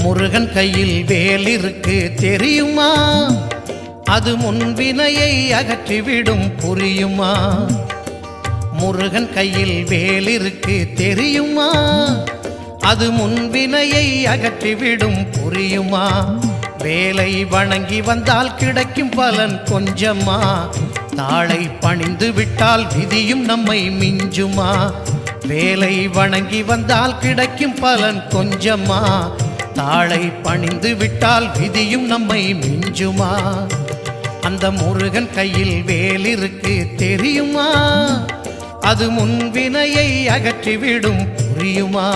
முருகன் கையில் வேல் இருக்கு தெரியுமா? அது முன்வினையை அகற்றிவிடும் புரியுமா? முருகன் கையில் வேல் இருக்கு தெரியுமா? அது முன்வினையை அகற்றிவிடும் புரியுமா? வேலை வணங்கி வந்தால் கிடைக்கும் பலன் கொஞ்சமா? தாளை பணிந்து விட்டால் விதியும் நம்மை மிஞ்சுமா? வேலை வணங்கி வந்தால் கிடைக்கும் பலன் கொஞ்சமா? தாளை பணிந்து விட்டால் விதியும் நம்மை மிஞ்சுமா? அந்த முருகன் கையில் வேல் இருக்கு தெரியுமா? அது முன்வினையை அகற்றிவிடும் புரியுமா?